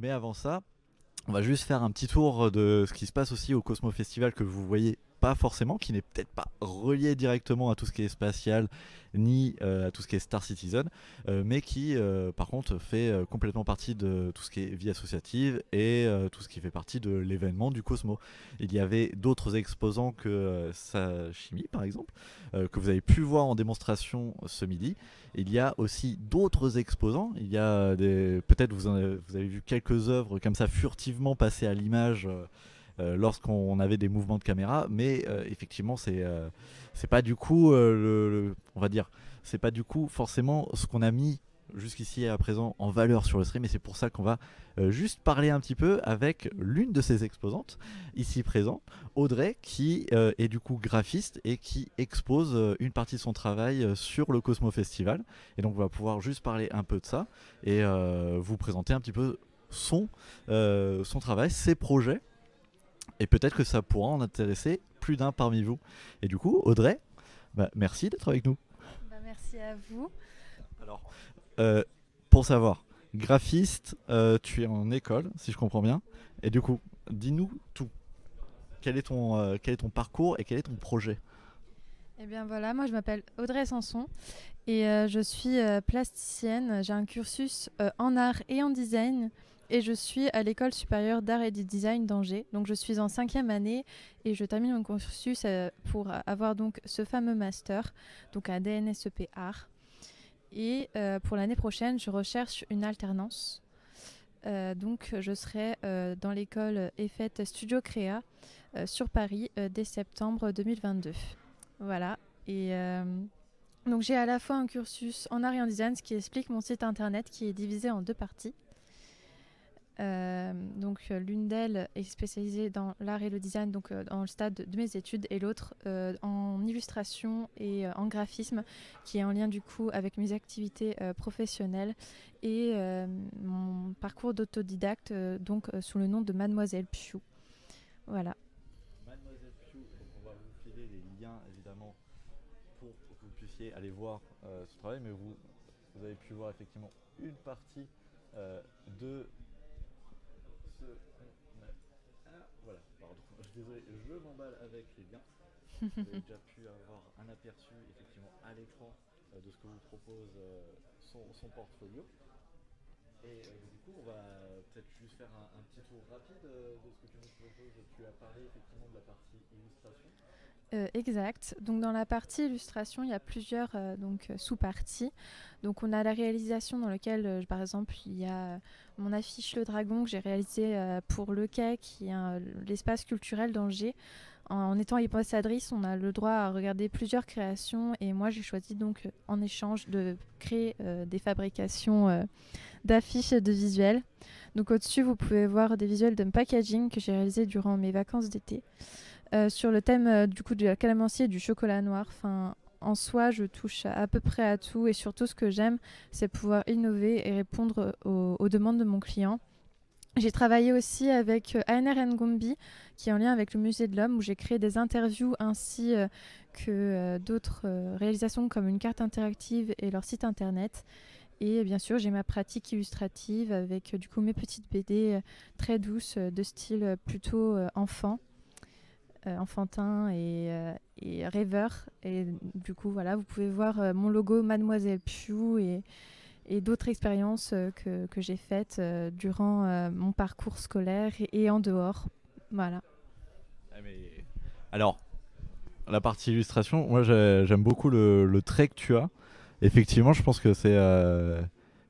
Mais avant ça, on va juste faire un petit tour de ce qui se passe aussi au Cosmo Festival que vous voyez pas forcément, qui n'est peut-être pas relié directement à tout ce qui est spatial ni à tout ce qui est Star Citizen, mais qui par contre fait complètement partie de tout ce qui est vie associative et tout ce qui fait partie de l'événement du Cosmo. Il y avait d'autres exposants que Sashimi par exemple, que vous avez pu voir en démonstration ce midi. Il y a aussi d'autres exposants. Il y a peut-être vous avez vu quelques œuvres comme ça furtivement passer à l'image lorsqu'on avait des mouvements de caméra, mais effectivement c'est pas du coup on va dire c'est pas du coup forcément ce qu'on a mis jusqu'ici à présent en valeur sur le stream, et c'est pour ça qu'on va juste parler un petit peu avec l'une de ces exposantes ici présente, Audrey, qui est du coup graphiste et qui expose une partie de son travail sur le Cosmo Festival. Et donc on va pouvoir juste parler un peu de ça et vous présenter un petit peu son travail, ses projets, et peut-être que ça pourra en intéresser plus d'un parmi vous. Et du coup, Audrey, bah, merci d'être avec nous. Bah, merci à vous. Alors, euh, pour savoir, graphiste, tu es en école, si je comprends bien. Et du coup, dis-nous tout. Quel est ton parcours et quel est ton projet? Eh bien voilà, moi je m'appelle Audrey Sanson et je suis plasticienne. J'ai un cursus en art et en design et je suis à l'école supérieure d'art et de design d'Angers. Donc je suis en 5e année et je termine mon cursus pour avoir donc ce fameux master, donc un DNSEP art. Et pour l'année prochaine, je recherche une alternance. Donc je serai dans l'école EFET Studio Créa sur Paris dès septembre 2022. Voilà. Et donc j'ai à la fois un cursus en art et en design, ce qui explique mon site internet qui est divisé en deux parties. Donc l'une d'elles est spécialisée dans l'art et le design, donc dans le stade de mes études, et l'autre en illustration et en graphisme, qui est en lien du coup avec mes activités professionnelles et mon parcours d'autodidacte, donc sous le nom de Mademoiselle Piu. Voilà. Mademoiselle Piu, on va vous filer les liens évidemment pour que vous puissiez aller voir ce travail, mais vous avez pu voir effectivement une partie de ce qu'on a. Ah, voilà, pardon, je suis désolé, je m'emballe avec les liens. Vous avez déjà pu avoir un aperçu effectivement à l'écran de ce que vous propose son portfolio. Et du coup, on va peut-être juste faire un petit tour rapide de ce que tu nous proposes. Tu as parlé effectivement de la partie illustration. Exact. Donc dans la partie illustration, il y a plusieurs sous-parties. Donc on a la réalisation dans laquelle, par exemple, il y a mon affiche Le Dragon que j'ai réalisé pour Le Quai, qui est l'espace culturel d'Angers. En étant ambassadrice, on a le droit à regarder plusieurs créations et moi j'ai choisi donc en échange de créer des fabrications d'affiches et de visuels. Donc au-dessus, vous pouvez voir des visuels de packaging que j'ai réalisés durant mes vacances d'été. Sur le thème du coup de la calamancie et du chocolat noir. Enfin, en soi, je touche à peu près à tout et surtout ce que j'aime, c'est pouvoir innover et répondre aux demandes de mon client. J'ai travaillé aussi avec ANR Ngombi, qui est en lien avec le Musée de l'Homme, où j'ai créé des interviews ainsi que d'autres réalisations comme une carte interactive et leur site internet. Et bien sûr, j'ai ma pratique illustrative avec du coup mes petites BD très douces de style plutôt enfant, enfantin et rêveur. Et du coup, voilà, vous pouvez voir mon logo Mademoiselle Piu et d'autres expériences que j'ai faites durant mon parcours scolaire et en dehors. Voilà. Ah, mais... Alors, la partie illustration, moi j'aime beaucoup le trait que tu as. Effectivement, je pense que c'est.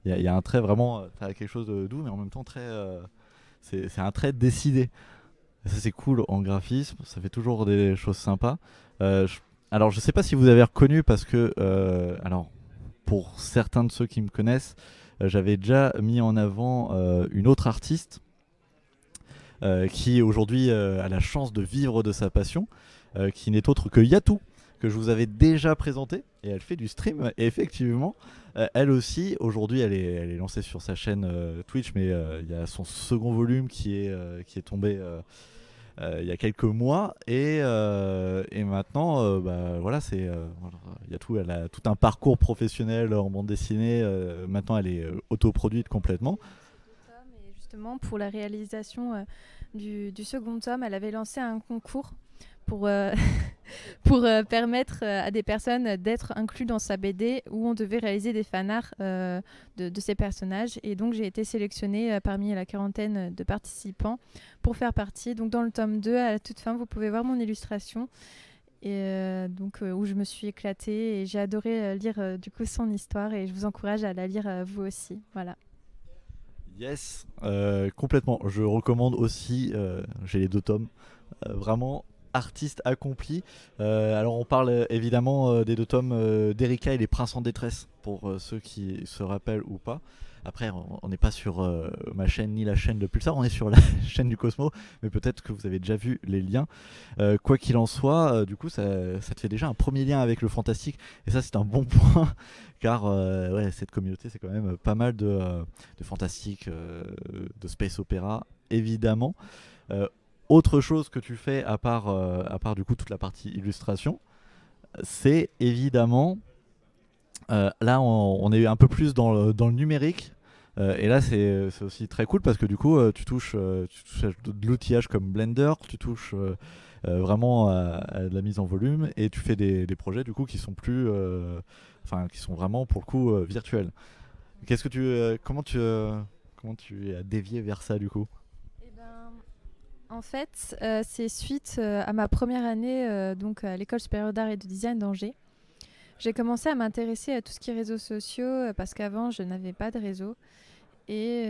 Il y a un trait vraiment. Tu as quelque chose de doux, mais en même temps très. C'est un trait décidé. Et ça, c'est cool en graphisme, ça fait toujours des choses sympas. Alors, je sais pas si vous avez reconnu parce que. Alors, pour certains de ceux qui me connaissent, j'avais déjà mis en avant une autre artiste qui aujourd'hui a la chance de vivre de sa passion, qui n'est autre que Yatou, que je vous avais déjà présenté, et elle fait du stream. Et effectivement, elle aussi, aujourd'hui, elle est lancée sur sa chaîne Twitch, mais il y a son second volume qui est tombé il y a quelques mois, et maintenant, bah, voilà, voilà, Yatou, elle a tout un parcours professionnel en bande dessinée. Maintenant, elle est autoproduite complètement. justement, pour la réalisation du second tome, elle avait lancé un concours pour, pour permettre à des personnes d'être inclus dans sa BD où on devait réaliser des fanarts de ces personnages. Et donc j'ai été sélectionnée parmi la quarantaine de participants pour faire partie. Donc dans le tome 2, à la toute fin, vous pouvez voir mon illustration. Et où je me suis éclatée et j'ai adoré lire du coup son histoire et je vous encourage à la lire vous aussi. Voilà. Yes, complètement. Je recommande aussi, j'ai les 2 tomes, vraiment artiste accompli. Alors on parle évidemment des 2 tomes d'Erika et les Princes en détresse, pour ceux qui se rappellent ou pas. Après, on n'est pas sur ma chaîne ni la chaîne de Pulsar, on est sur la chaîne du Cosmo, mais peut-être que vous avez déjà vu les liens. Quoi qu'il en soit, du coup, ça te fait déjà un premier lien avec le fantastique, et ça, c'est un bon point, car ouais, cette communauté, c'est quand même pas mal de fantastique, de space opéra, évidemment. Euh, Autre chose que tu fais, à part du coup toute la partie illustration, c'est évidemment là, on est un peu plus dans le numérique. Et là, c'est aussi très cool parce que du coup, tu touches à de l'outillage comme Blender, tu touches vraiment à de la mise en volume et tu fais des projets du coup qui sont qui sont vraiment pour le coup virtuels. Qu'est-ce que tu, comment tu as dévié vers ça du coup? Eh ben, en fait, c'est suite à ma première année donc à l'École supérieure d'art et de design d'Angers. J'ai commencé à m'intéresser à tout ce qui est réseaux sociaux parce qu'avant, je n'avais pas de réseau. Et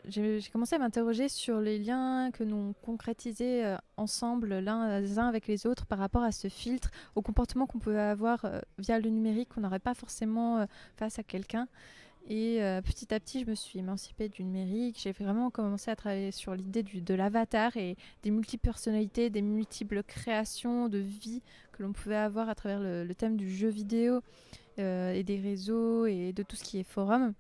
j'ai commencé à m'interroger sur les liens que nous concrétisés ensemble, les uns avec les autres, par rapport à ce filtre, au comportement qu'on pouvait avoir via le numérique, qu'on n'aurait pas forcément face à quelqu'un. Et petit à petit, je me suis émancipée du numérique. J'ai vraiment commencé à travailler sur l'idée de l'avatar et des multipersonnalités, des multiples créations de vie que l'on pouvait avoir à travers le thème du jeu vidéo et des réseaux et de tout ce qui est forum.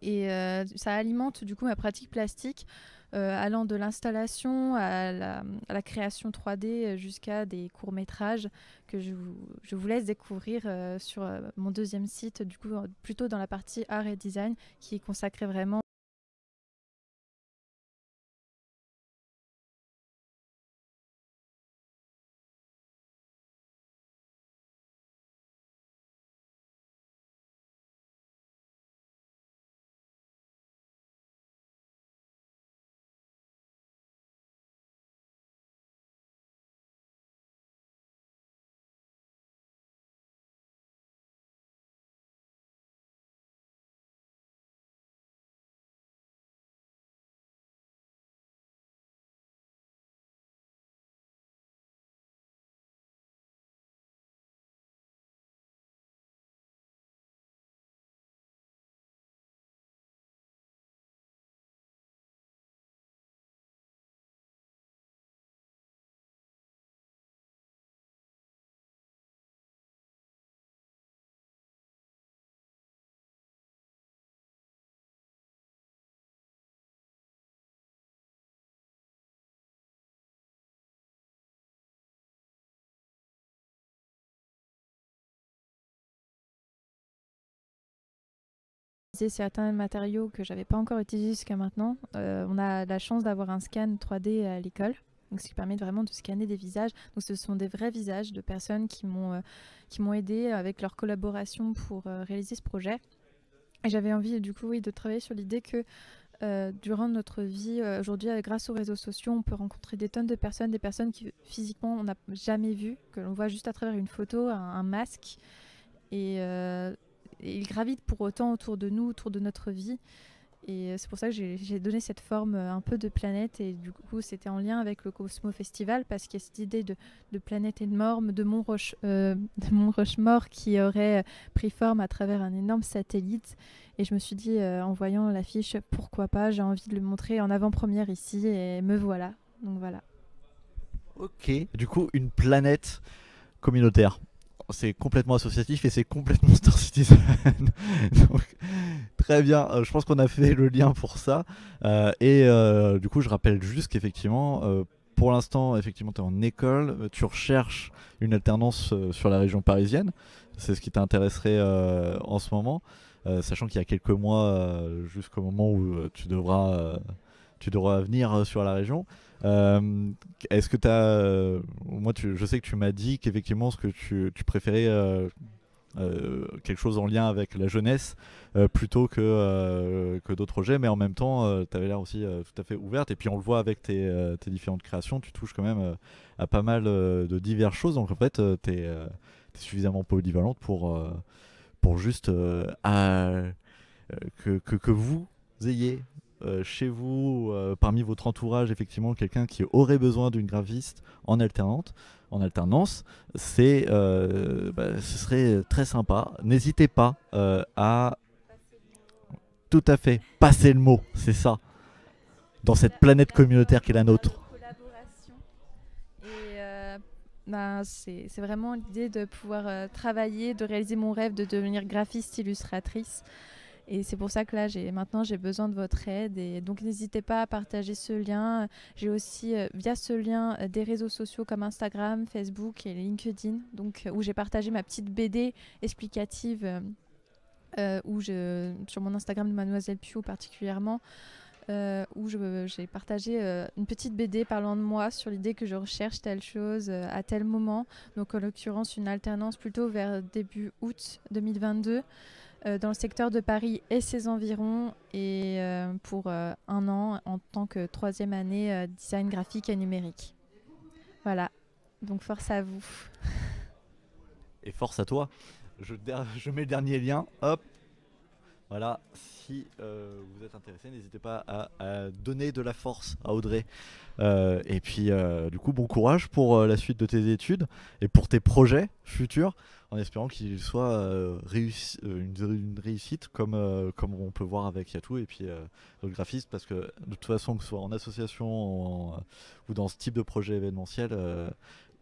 Et ça alimente du coup ma pratique plastique, allant de l'installation à la création 3D jusqu'à des courts-métrages que je vous laisse découvrir sur mon deuxième site, du coup plutôt dans la partie art et design, qui est consacrée vraiment. Certains matériaux que j'avais pas encore utilisés jusqu'à maintenant. On a la chance d'avoir un scan 3D à l'école, donc ce qui permet vraiment de scanner des visages. Donc ce sont des vrais visages de personnes qui m'ont aidé avec leur collaboration pour réaliser ce projet. Et j'avais envie du coup de travailler sur l'idée que durant notre vie aujourd'hui, grâce aux réseaux sociaux, on peut rencontrer des tonnes de personnes, des personnes qui physiquement on n'a jamais vues, que l'on voit juste à travers une photo, un masque. Et ils gravitent pour autant autour de nous, autour de notre vie. Et c'est pour ça que j'ai donné cette forme un peu de planète. Et du coup, c'était en lien avec le Cosmo Festival parce qu'il y a cette idée de planète énorme, de Mont Rushmore qui aurait pris forme à travers un énorme satellite. Et je me suis dit, en voyant l'affiche, pourquoi pas, j'ai envie de le montrer en avant-première ici. Et me voilà. Donc voilà. Ok. Du coup, une planète communautaire. C'est complètement associatif et c'est complètement Star Citizen. Donc, très bien, je pense qu'on a fait le lien pour ça. Du coup, je rappelle juste qu'effectivement, pour l'instant, effectivement, tu es en école, tu recherches une alternance sur la région parisienne. C'est ce qui t'intéresserait en ce moment, sachant qu'il y a quelques mois jusqu'au moment où tu devras tu devras venir sur la région. Est-ce que tu as. Moi, je sais que tu m'as dit qu'effectivement, ce que tu préférais quelque chose en lien avec la jeunesse plutôt que d'autres projets, mais en même temps, tu avais l'air aussi tout à fait ouverte. Et puis, on le voit avec tes différentes créations, tu touches quand même à pas mal de diverses choses. Donc, en fait, tu es suffisamment polyvalente pour juste que vous ayez chez vous, parmi votre entourage, effectivement, quelqu'un qui aurait besoin d'une graphiste en alternance, ce serait très sympa. N'hésitez pas à tout à fait passer le mot, c'est ça, dans cette planète communautaire qui est la nôtre. Collaboration. Et c'est vraiment l'idée de pouvoir travailler, de réaliser mon rêve de devenir graphiste illustratrice. Et c'est pour ça que là, maintenant, j'ai besoin de votre aide. Et donc, n'hésitez pas à partager ce lien. J'ai aussi, via ce lien, des réseaux sociaux comme Instagram, Facebook et LinkedIn, donc, où j'ai partagé ma petite BD explicative sur mon Instagram de Mademoiselle Piou particulièrement, où j'ai partagé une petite BD parlant de moi sur l'idée que je recherche telle chose à tel moment. Donc, en l'occurrence, une alternance plutôt vers début août 2022. Dans le secteur de Paris et ses environs, et pour 1 an en tant que 3e année design graphique et numérique. Voilà, donc force à vous. Et force à toi. Je mets le dernier lien, hop. Voilà, si vous êtes intéressé, n'hésitez pas à donner de la force à Audrey. Et puis, du coup, bon courage pour la suite de tes études et pour tes projets futurs, en espérant qu'ils soient une réussite comme on peut voir avec Yatou et puis le graphiste, parce que de toute façon, que ce soit en association ou dans ce type de projet événementiel,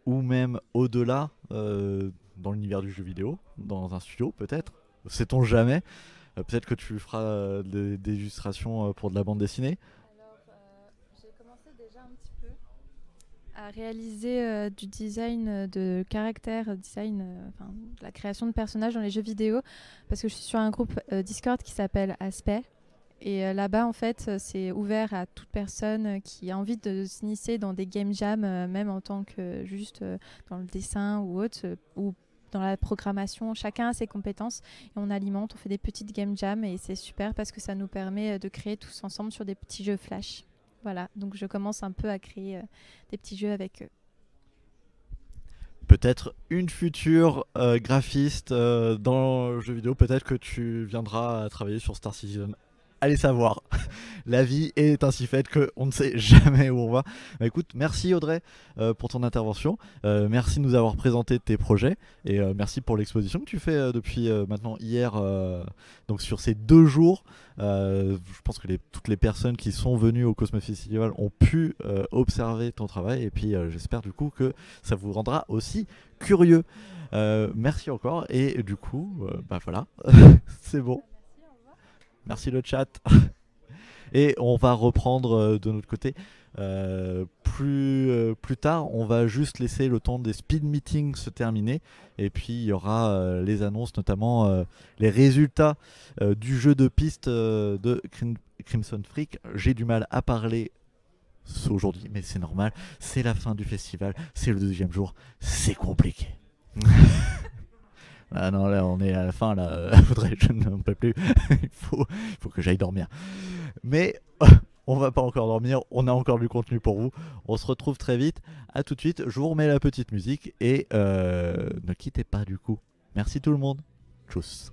ou même au-delà, dans l'univers du jeu vidéo, dans un studio peut-être, sait-on jamais. Peut-être que tu feras des illustrations pour de la bande dessinée. Alors, j'ai commencé déjà un petit peu à réaliser du design de caractère, de la création de personnages dans les jeux vidéo, parce que je suis sur un groupe Discord qui s'appelle Aspect. Et là-bas, en fait, c'est ouvert à toute personne qui a envie de s'initier dans des game jams, même en tant que juste dans le dessin ou autre, ou dans la programmation. Chacun a ses compétences et on alimente, on fait des petites game jams et c'est super parce que ça nous permet de créer tous ensemble sur des petits jeux flash. Voilà, donc je commence un peu à créer des petits jeux avec eux. Peut-être une future graphiste dans le jeu vidéo, peut-être que tu viendras travailler sur Star Citizen. Allez savoir. La vie est ainsi faite qu'on ne sait jamais où on va. Bah, écoute, merci Audrey pour ton intervention. Merci de nous avoir présenté tes projets. Et merci pour l'exposition que tu fais depuis maintenant hier. Donc sur ces 2 jours, je pense que toutes les personnes qui sont venues au Cosmo Festival ont pu observer ton travail. Et puis j'espère du coup que ça vous rendra aussi curieux. Merci encore. Et du coup, bah voilà, c'est bon. Merci le chat. Et on va reprendre de notre côté. Plus tard, on va juste laisser le temps des speed meetings se terminer. Et puis il y aura les annonces, notamment les résultats du jeu de piste de Crimson Freak. J'ai du mal à parler aujourd'hui, mais c'est normal. C'est la fin du festival, c'est le 2e jour, c'est compliqué. Ah non, là on est à la fin, là. Je n'en peux plus. il faut que j'aille dormir. Mais on va pas encore dormir, on a encore du contenu pour vous. On se retrouve très vite. À tout de suite. Je vous remets la petite musique et ne quittez pas du coup. Merci tout le monde. Tchuss.